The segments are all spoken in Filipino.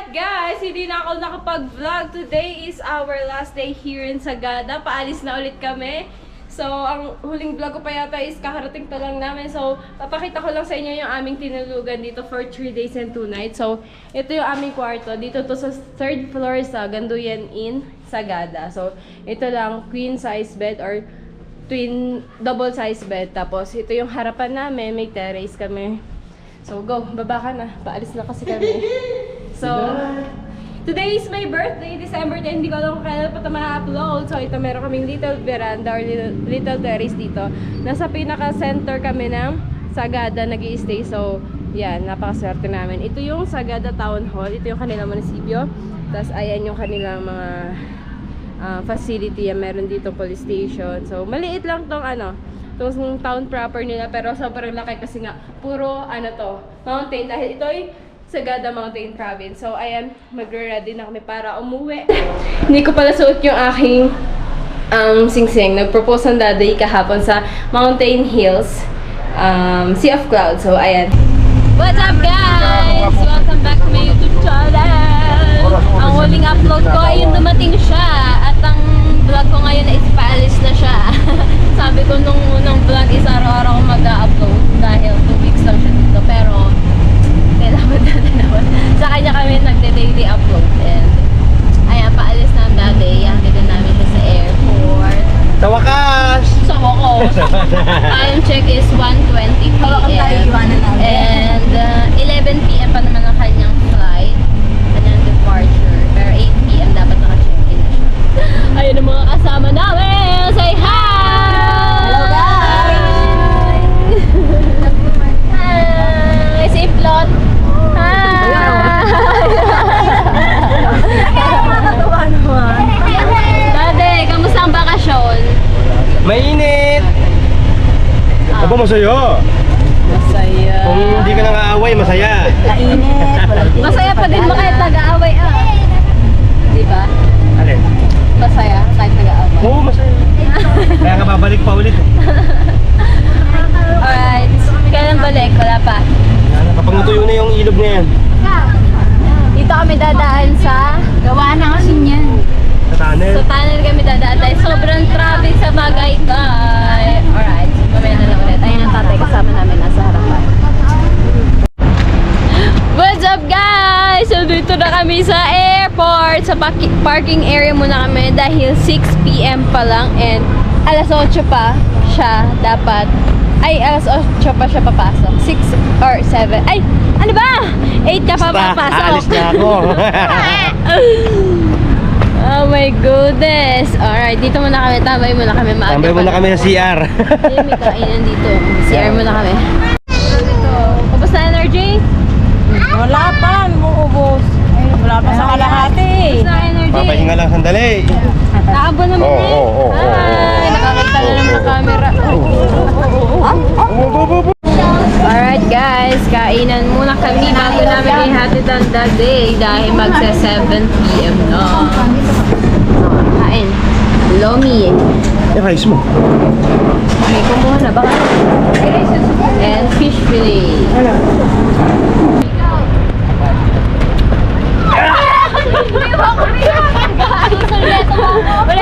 guys, hindi na ako nakapag-vlog. Today is our last day here in Sagada. Paalis na ulit kami. So, ang huling vlog ko pa yata is kakarating pa lang namin. So, papakita ko lang sa inyo yung aming tinulugan dito for 3 days and 2 nights. So, ito yung aming kwarto. Dito to sa 3rd floor sa Ganduyan Inn, Sagada. So, ito lang, queen size bed or twin double size bed. Tapos, ito yung harapan namin. May terrace kami. So, go. Baba ka na. Paalis na kasi kami. So, today is my birthday, December 10. Hindi ko alam kung kailan pa ito ma-upload. So, ito meron kaming little veranda or little terrace dito. Nasa pinaka-center kami ng Sagada nag-i-stay. So, yan. Napakaswerte namin. Ito yung Sagada Town Hall. Ito yung kanilang munisipyo. Tapos, ayan yung kanilang mga facility. Meron dito police station. So, maliit lang tong itong town proper nila, pero sobrang laki kasi nga puro mountain, dahil ito ay Sagada Mountain Province. So ayan, magre-ready na kami para umuwi. Hindi ko pala suot yung aking singsing. Nag-propose ang daday kahapon sa Mountain Hills Sea of Clouds. So ayan. What's up guys? Welcome back to my YouTube channel. Ang huling upload ko ay yung dumating siya, at ang vlog ko ngayon is paalis na siya. Sabi ko nung unang vlog is araw-araw ko mag-upload dahil 2 weeks lang siya dito, pero kailangan sa kanya kami nagde-daily upload, and ayan, paalis na ang daday. Hanggang namin siya sa airport. Sa wakas! Sa wakas! Time check is 1:20 PM and 11 PM pa naman ang kanyang flight, kanyang departure, pero 8 PM dapat naka-check-in na siya. Ayun ang mga kasama namin! Say hi! Hello guys! Hi! Safe lot! Dade, kamusta ang bakasyon? Mainit! Aba, masaya! Masaya. Kung hindi ka nang-aaway, masaya. Kainit, walang tingin. Masaya pa din ba kahit nag-aaway Di ba? Alin? Masaya kahit nag-aaway. Oo, masaya. Kaya ka babalik pa ulit. Alright. Kailan balik? Wala pa. Kapag natuyo na yung ilog na yan. Dito kami dadaan sa Gawa na kasi niyan. Sa tunnel. Sa tunnel kami dadaan dahil sobrang traffic sa Tagaytay. Alright, mamaya na lang ulit. Ayun ang tatay kasama namin nasa harapan. What's up guys? So dito na kami sa airport. Sa parking area muna kami dahil 6 PM pa lang, and alas 8 pa siya dapat. Ay, alas 8 pa siya papasok. 6 or 7. Ay, ano ba? 8 ka pa papasok. Aalis na ako. Oh my goodness. Alright, dito muna kami. Tambay muna kami. Tambay muna kami sa CR. Ay, may kainan dito. CR muna kami. Dito. Tapos na energy? Wala pa, muubos. Wala pa sa kalahati. Tapos na energy? Papahinga lang sandali. Nakabo naman eh. Oo. Hi! Nakakita na naman ng camera. Alright guys, kainan muna kami bago namin ihatid ang daday dahil magsa 7 PM na. Kain. Lomi. Yung rice mo. May kumuha na baka. And fish fillet.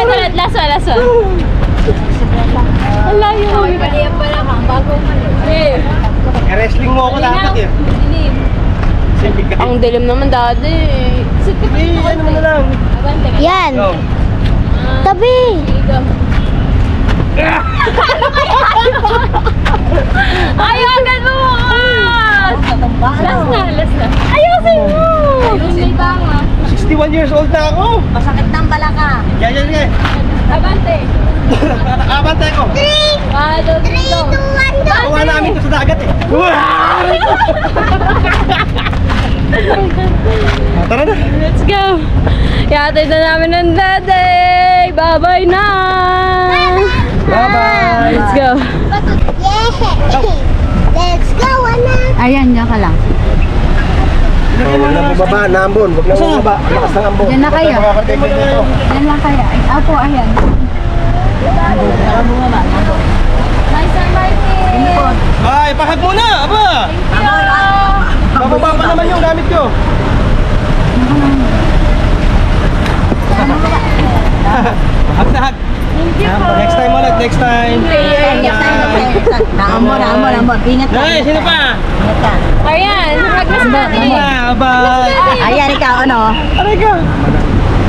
Ulit, lasa. Ang layo. Paliyan pa lang ang bago man. Wrestling mo ako dapat eh. Ang dilim naman dati. Ano mo na lang. Yan! Go. Tabi! Ayagan mo! Last na. Ayusin mo! Ayusin ba nga? 61 years old na ako. Masakit ng balaka. Yan. Abante. Abante ko. 1, 2, 3, Kuha namin ito sa dagat eh. Tara na. Let's go! Yatid na namin ng daday! Bye-bye na! Bye-bye. Let's go! Let's go, anak! Ayan, dyan ka lang. Huwag na bumaba, naambon. Huwag na bumaba. Lakas ng ambon. Diyan na kayo. Makakatipid dito. Yan lang kaya. Ay, apo, ayan. Nice and Martin! Ay, pahag muna! Aba! Bababa pa naman yung gamit ko. Hug na hug. Next time ulit, next time. Naambon. Ingat ka. Hey, sino pa? Ingat ka. Ayan, hug na sa atin. Bye. Ayan, ikaw, ano? Aray ka.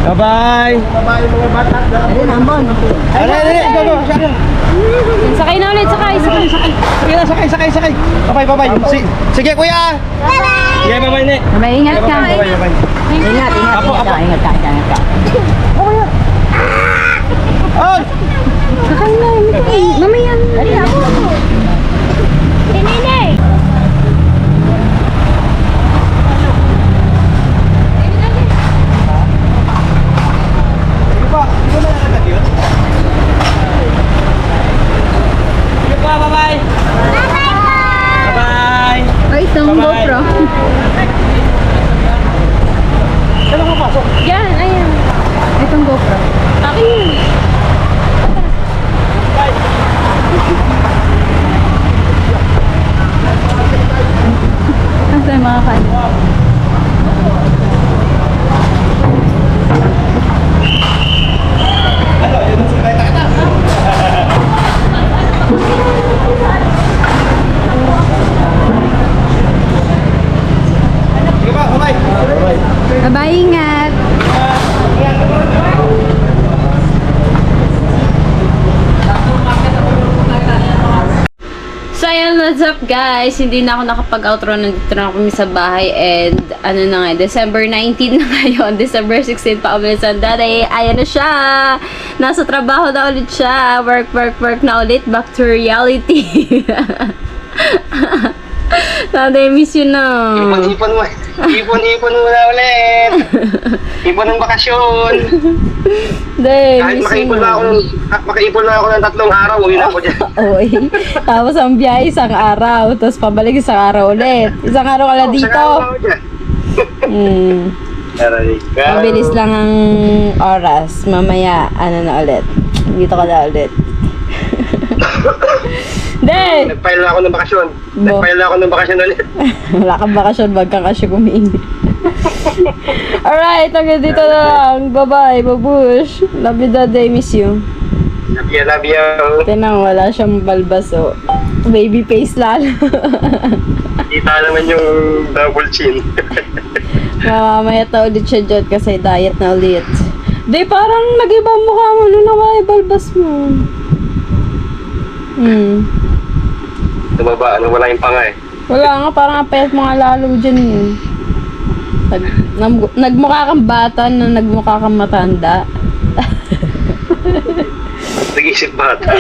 Bye-bye. Bye-bye mga bata. Ayun, naambon. Aray, go. Sakay na ulit, sakay. Sige na, sakay. Bye-bye. Sige, kuya. Bye-bye. Sige, bye-bye, ne. May ingat ka. Bye-bye. Ingat ka. Ingat ka. Oh! Sakay na, mamaya. Tinini. Sige pa, hindi mo na agad yun? Sige pa, bye-bye. Bye-bye. Ay, itong Bye-bye. GoPro. Kailan mo pasok? Yan, ayan. Itong GoPro. Akin yun. Asa yung mga kan? Sige pa, bye-bye. Bye-bye. Bye-bye, ingat. So ayan, what's up guys? Hindi na ako nakapag-outro, nandito na kami sa bahay and ano na nga, December 19 na ngayon, December 16 pa ulit sa dati. Ayan na siya! Nasa trabaho na ulit siya. Work na ulit. Back to reality. Nanday, miss you na. Ipon mo na ulit. Ipon ng bakasyon. Day, Kahit miss you makaipon na ako ng 3 araw, uwi na ako dyan. Oy. Tapos ang biyahe isang araw, tapos pabalik isang araw ulit. Isang araw ka lang dito. Aray ka. Mabilis lang ang oras. Mamaya, ano na ulit. Dito ka na ulit. Day! Nag-file na ako ng bakasyon. Ulit. Wala kang bakasyon, wag kang kasyo kumiin. Alright, hanggang dito na lang. Bye-bye, babush. Love you, Daddy. Miss you. Love you. Tinang, wala siyang balbaso. Baby face lalo. Kita naman yung double chin. Mamaya na ulit siya dyan kasi diet na ulit. Day, parang nag-iba ang mukha mo nung nawala balbas mo. Tumaba, wala yung panga eh. Wala nga, parang ang payat mo nga lalo dyan yun. Nagmukha kang bata na nagmukha kang matanda. Nag-isip bata.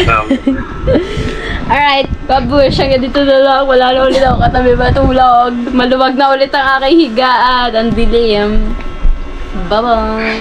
Alright, babush, hanggang dito na lang. Wala na ulit ako katabi matulog. Maluwag na ulit ang aking higaan. Ang dilim. Bye-bye.